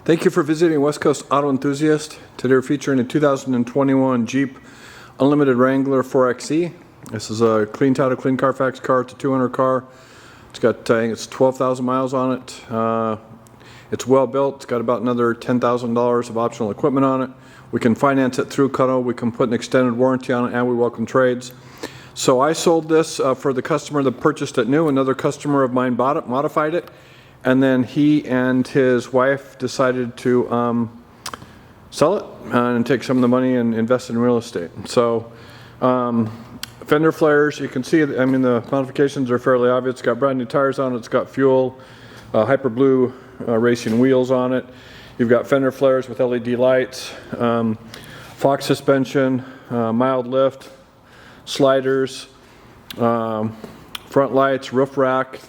Thank you for visiting West Coast Auto Enthusiast. Today we're featuring a 2021 Jeep Unlimited Wrangler 4xe. This is a clean title, clean Carfax car. It's a 200 car. It's got, I think it's 12,000 miles on it. It's well built. It's got about another $10,000 of optional equipment on it. We can finance it through Cutto. We can put an extended warranty on it, and we welcome trades. So I sold this for the customer that purchased it new. Another customer of mine bought it, modified it, and then he and his wife decided to sell it and take some of the money and invest in real estate. So fender flares, you can see, I mean, the modifications are fairly obvious. It's got brand new tires on it. It's got fuel, Hyper Blue racing wheels on it. You've got fender flares with LED lights, Fox suspension, mild lift, sliders, front lights, roof rack.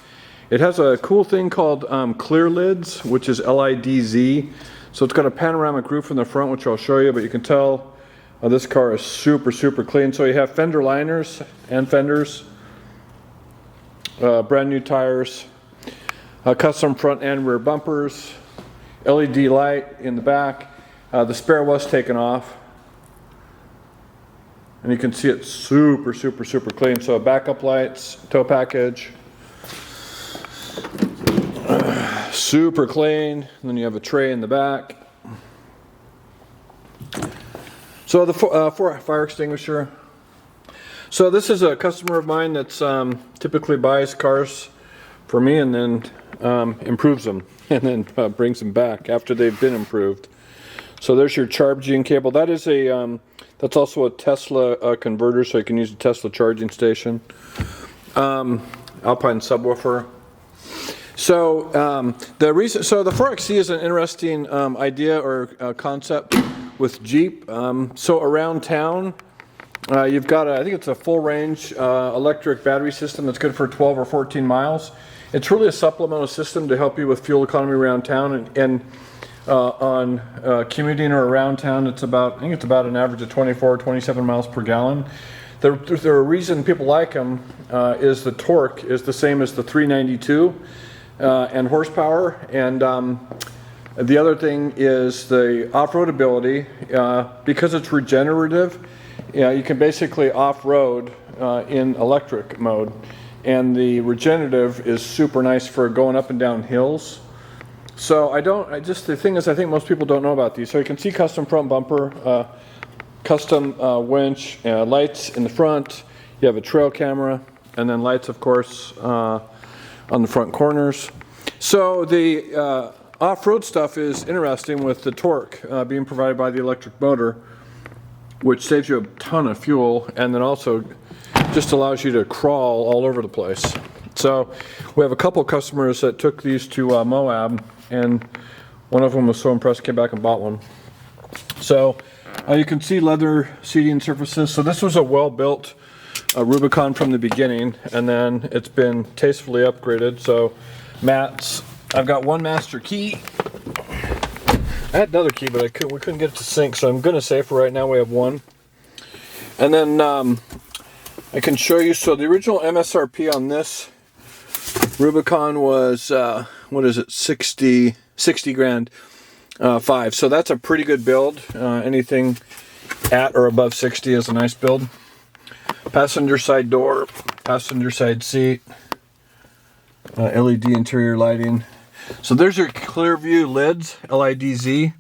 It has a cool thing called clear lids, which is LIDZ. So it's got a panoramic roof in the front, which I'll show you, but you can tell this car is super, super clean. So you have fender liners and fenders, brand new tires, custom front and rear bumpers, LED light in the back. The spare was taken off. And you can see it's super, super, super clean. So backup lights, tow package, super clean. And then you have a tray in the back. So the fire extinguisher. So this is a customer of mine that's typically buys cars for me and then improves them and then brings them back after they've been improved. So there's your charging cable. That is a that's also a Tesla converter, so you can use a Tesla charging station. Alpine subwoofer. So the 4xe is an interesting idea or concept with Jeep. So around town, you've got I think it's a full range electric battery system that's good for 12 or 14 miles. It's really a supplemental system to help you with fuel economy around town, and on commuting or around town, it's about, I think it's about an average of 24 or 27 miles per gallon. The reason people like them is the torque is the same as the 392 and horsepower, and the other thing is the off-road ability. Because it's regenerative, you can basically off-road in electric mode, and the regenerative is super nice for going up and down hills. So the thing is, I think most people don't know about these. So you can see custom front bumper, custom winch, lights in the front. You have a trail camera, and then lights, of course, on the front corners. So the off-road stuff is interesting with the torque being provided by the electric motor, which saves you a ton of fuel, and then also just allows you to crawl all over the place. So we have a couple customers that took these to Moab, and one of them was so impressed, came back and bought one. So you can see leather seating surfaces. So this was a well-built Rubicon from the beginning, and then it's been tastefully upgraded. So mats, I've got one master key. I had another key, but we couldn't get it to sync, so I'm going to say for right now we have one. And then I can show you, so the original MSRP on this Rubicon was, what is it, 60 grand, 5. So that's a pretty good build. Anything at or above 60 is a nice build. Passenger side door, passenger side seat, LED interior lighting. So there's your clear view lids, LIDZ.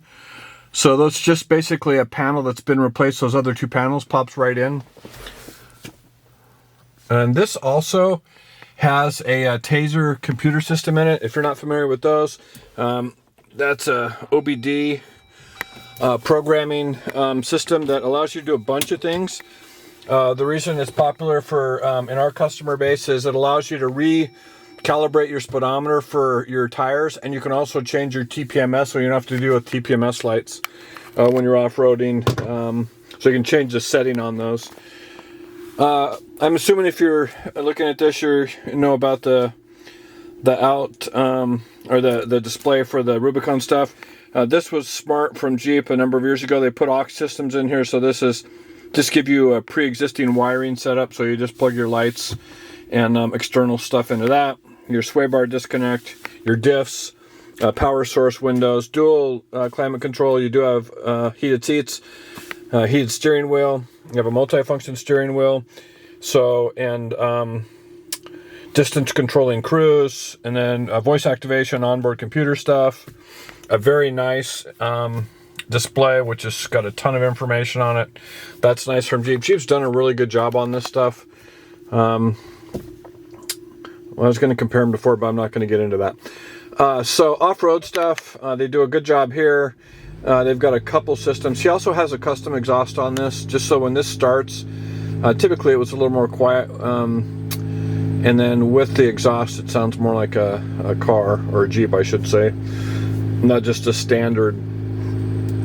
So that's just basically a panel that's been replaced. Those other two panels pops right in. And this also has a Taser computer system in it. If you're not familiar with those, that's a OBD programming system that allows you to do a bunch of things. The reason it's popular for in our customer base is it allows you to recalibrate your speedometer for your tires, and you can also change your TPMS, so you don't have to deal with TPMS lights when you're off-roading. So you can change the setting on those. I'm assuming if you're looking at this, you know about the out or the display for the Rubicon stuff. This was smart from Jeep a number of years ago. They put aux systems in here, so this is just give you a pre-existing wiring setup. So you just plug your lights and external stuff into that. Your sway bar disconnect, your diffs, power source windows, dual climate control. You do have heated seats, heated steering wheel. You have a multi-function steering wheel. So, and distance controlling cruise, and then voice activation, onboard computer stuff. A very nice display, which has got a ton of information on it. That's nice from Jeep. Jeep's done a really good job on this stuff. Well, I was going to compare them before, but I'm not going to get into that. So off-road stuff, they do a good job here. They've got a couple systems. He also has a custom exhaust on this, just so when this starts, typically it was a little more quiet, and then with the exhaust it sounds more like a car, or a Jeep I should say, not just a standard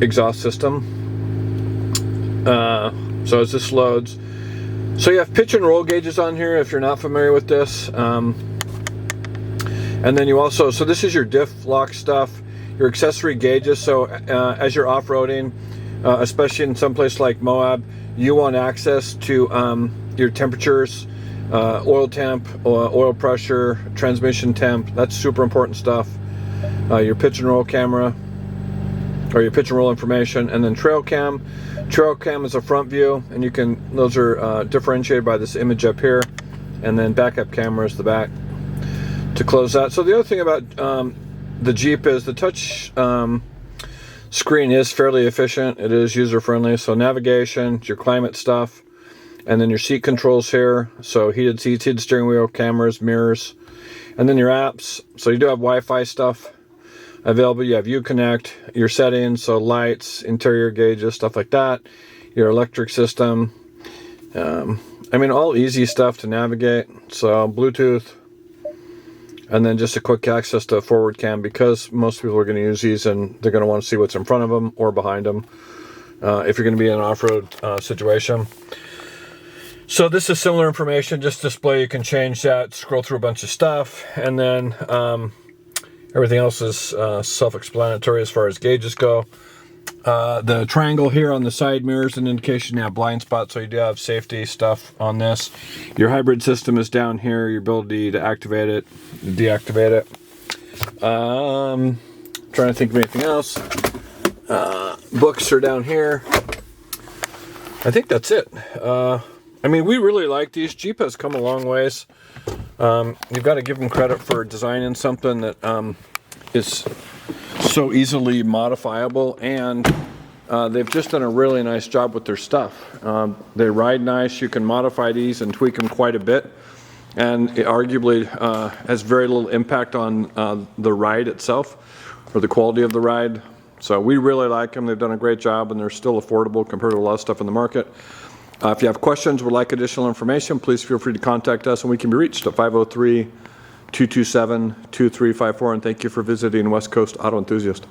exhaust system. So as this loads, so you have pitch and roll gauges on here if you're not familiar with this, and then you also, so this is your diff lock stuff, your accessory gauges. So as you're off-roading, especially in some place like Moab, you want access to your temperatures, oil temp, oil pressure, transmission temp. That's super important stuff. Your pitch and roll camera, or your pitch and roll information, and then trail cam. Trail cam is a front view, and you can, those are differentiated by this image up here, and then backup camera is the back to close that. So the other thing about the Jeep is the touch screen is fairly efficient. It is user friendly. So navigation, your climate stuff, and then your seat controls here. So heated seats, heated steering wheel, cameras, mirrors, and then your apps. So you do have Wi-Fi stuff available. You have Uconnect, your settings, so lights, interior gauges, stuff like that, your electric system. I mean, all easy stuff to navigate. So Bluetooth, and then just a quick access to a forward cam, because most people are going to use these and they're going to want to see what's in front of them or behind them if you're going to be in an off-road situation. So this is similar information, just display. You can change that, scroll through a bunch of stuff, and then everything else is self-explanatory as far as gauges go. The triangle here on the side mirrors an indication you have blind spot, so you do have safety stuff on this. Your hybrid system is down here, your ability to activate it, deactivate it. Trying to think of anything else. Books are down here. I think that's it. I mean, we really like these. Jeep has come a long ways. You've got to give them credit for designing something that is so easily modifiable, and they've just done a really nice job with their stuff. They ride nice. You can modify these and tweak them quite a bit, and it arguably has very little impact on the ride itself or the quality of the ride. So we really like them. They've done a great job, and they're still affordable compared to a lot of stuff in the market. If you have questions or would like additional information, please feel free to contact us, and we can be reached at 503-227-2354. And thank you for visiting West Coast Auto Enthusiast.